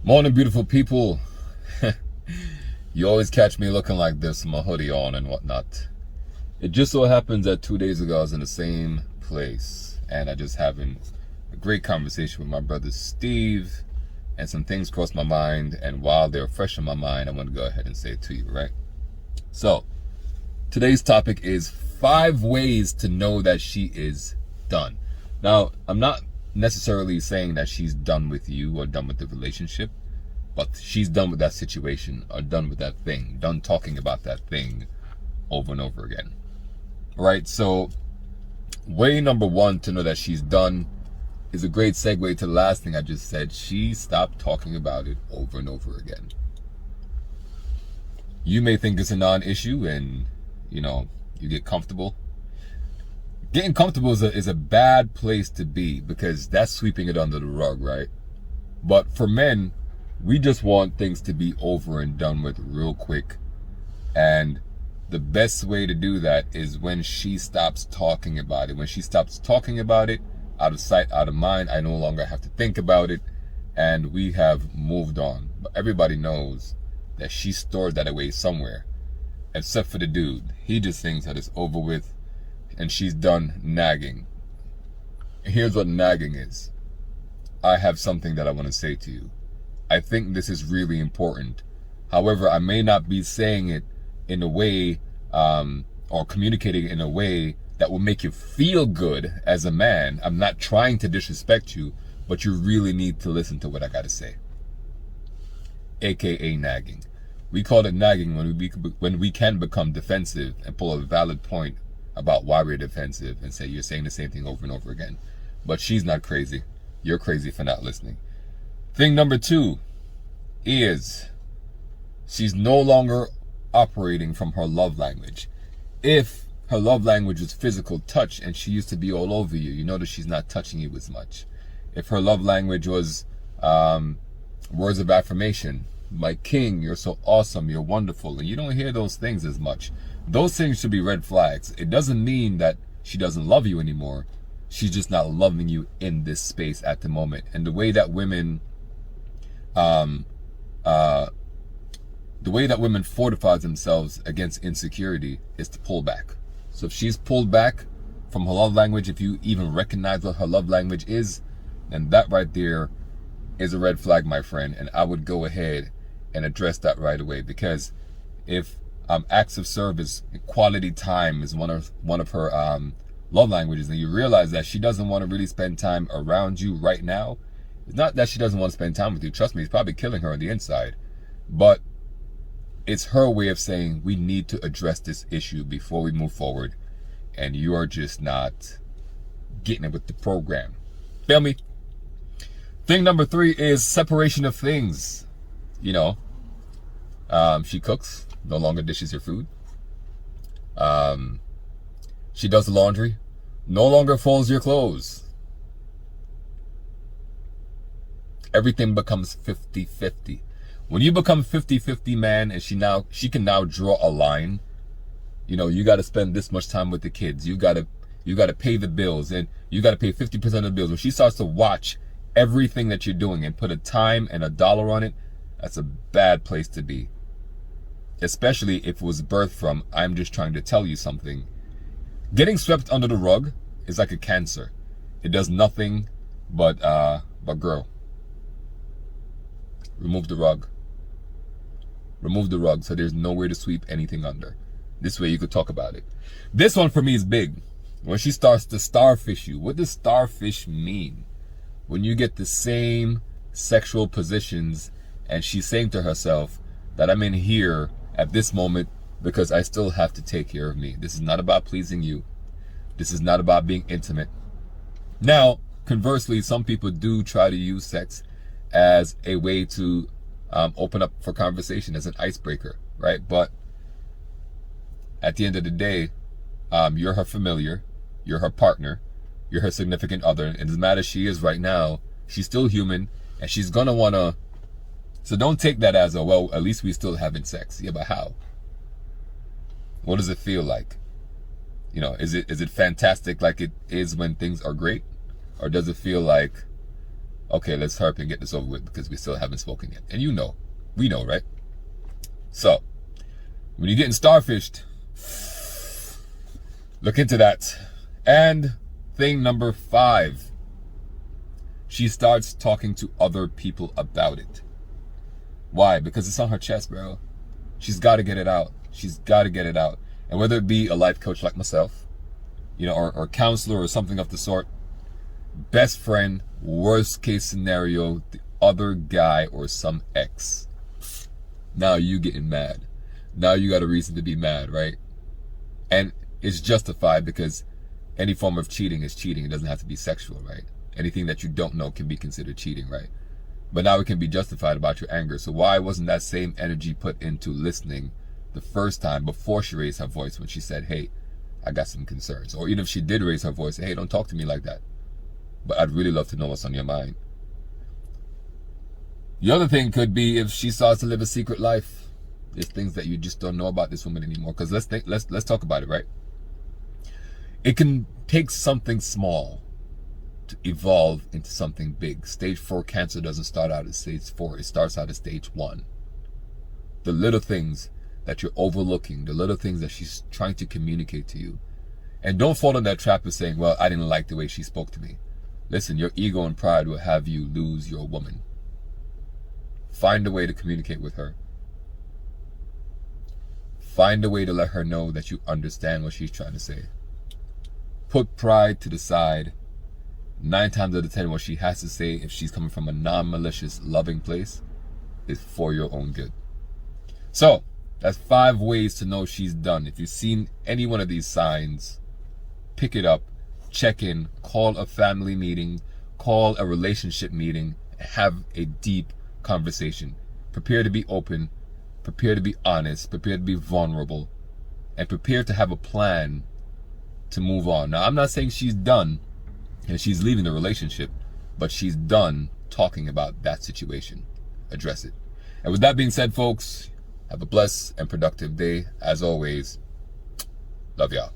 Morning, beautiful people. You always catch me looking like this, my hoodie on and whatnot. It just so happens that 2 days ago I was in the same place and I just having a great conversation with my brother Steve, and some things crossed my mind, and while they're fresh in my mind, I want to go ahead and say it to you, right? So, today's topic is 5 ways to know that she is done. Now, I'm not necessarily saying that she's done with you or done with the relationship, but she's done with that situation or done with that thing, done talking about that thing over and over again. Right? So, way number 1 to know that she's done is a great segue to the last thing I just said. She stopped talking about it over and over again. You may think it's a non-issue and, you get comfortable. Getting comfortable is a bad place to be, because that's sweeping it under the rug, right? But for men, we just want things to be over and done with real quick. And the best way to do that is when she stops talking about it. When she stops talking about it, out of sight, out of mind, I no longer have to think about it, and we have moved on. But everybody knows that she stored that away somewhere, except for the dude. He just thinks that it's over with and she's done nagging. Here's what nagging is. I have something that I want to say to you. I think this is really important. However, I may not be saying it in a way or communicating in a way that will make you feel good as a man. I'm not trying to disrespect you, but you really need to listen to what I got to say. AKA nagging. We call it nagging when we can become defensive and pull a valid point about why we're defensive and say you're saying the same thing over and over again. But she's not crazy. You're crazy for not listening. Thing number 2 is she's no longer operating from her love language. If her love language was physical touch and she used to be all over you, you notice she's not touching you as much. If her love language was words of affirmation, my king, you're so awesome, you're wonderful, and you don't hear those things as much. Those things should be red flags. It doesn't mean that she doesn't love you anymore. She's just not loving you in this space at the moment. And the way that women fortify themselves against insecurity is to pull back. So if she's pulled back from her love language, if you even recognize what her love language is, then that right there is a red flag, my friend. And I would go ahead and address that right away, because if acts of service, quality time is one of her love languages, and you realize that she doesn't want to really spend time around you right now. It's not that she doesn't want to spend time with you. Trust me, it's probably killing her on the inside. But it's her way of saying we need to address this issue before we move forward, and you are just not getting it with the program. Feel me? Thing number 3 is separation of things. She cooks, no longer dishes your food. She does the laundry, no longer folds your clothes. Everything becomes 50-50. When you become 50-50 man, and she can now draw a line. You got to spend this much time with the kids. You got to pay the bills, and you got to pay 50% of the bills. When she starts to watch everything that you're doing and put a time and a dollar on it, that's a bad place to be. Especially if it was birthed from, I'm just trying to tell you something. Getting swept under the rug is like a cancer. It does nothing but grow. Remove the rug. Remove the rug so there's nowhere to sweep anything under. This way you could talk about it. This one for me is big. When she starts to starfish you. What does starfish mean? When you get the same sexual positions and she's saying to herself that I'm in here at this moment because I still have to take care of me. This is not about pleasing you. This is not about being intimate. Now, conversely, some people do try to use sex as a way to open up for conversation, as an icebreaker, right? But at the end of the day, you're her familiar, you're her partner, you're her significant other, and as mad as she is right now, she's still human, and she's gonna wanna. So don't take that as a, well, at least we still having sex. Yeah, but how? What does it feel like? Is it fantastic like it is when things are great, or does it feel like okay, let's hurry up and get this over with because we still haven't spoken yet. And we know, right? So, when you're getting starfished, look into that. And thing number 5, she starts talking to other people about it. Why? Because it's on her chest, bro. She's got to get it out. She's got to get it out. And whether it be a life coach like myself, or counselor or something of the sort, best friend, worst case scenario, the other guy or some ex. Now you getting mad. Now you got a reason to be mad, right? And it's justified because any form of cheating is cheating. It doesn't have to be sexual, right? Anything that you don't know can be considered cheating, right? But now it can be justified about your anger. So why wasn't that same energy put into listening the first time before she raised her voice when she said, hey, I got some concerns? Or even if she did raise her voice, hey, don't talk to me like that, but I'd really love to know what's on your mind. The other thing could be if she starts to live a secret life. There's things that you just don't know about this woman anymore. Because let's talk about it, right? It can take something small to evolve into something big. Stage 4 cancer doesn't start out at stage 4. It starts out at stage 1. The little things that you're overlooking, the little things that she's trying to communicate to you. And don't fall in that trap of saying, well, I didn't like the way she spoke to me. Listen, your ego and pride will have you lose your woman. Find a way to communicate with her. Find a way to let her know that you understand what she's trying to say. Put pride to the side. 9 times out of 10, what she has to say, if she's coming from a non-malicious, loving place, is for your own good. So, that's 5 ways to know she's done. If you've seen any one of these signs, pick it up, check in, call a family meeting, call a relationship meeting, have a deep conversation. Prepare to be open, prepare to be honest, prepare to be vulnerable, and prepare to have a plan to move on. Now, I'm not saying she's done and she's leaving the relationship, but she's done talking about that situation. Address it. And with that being said, folks, have a blessed and productive day. As always, love y'all.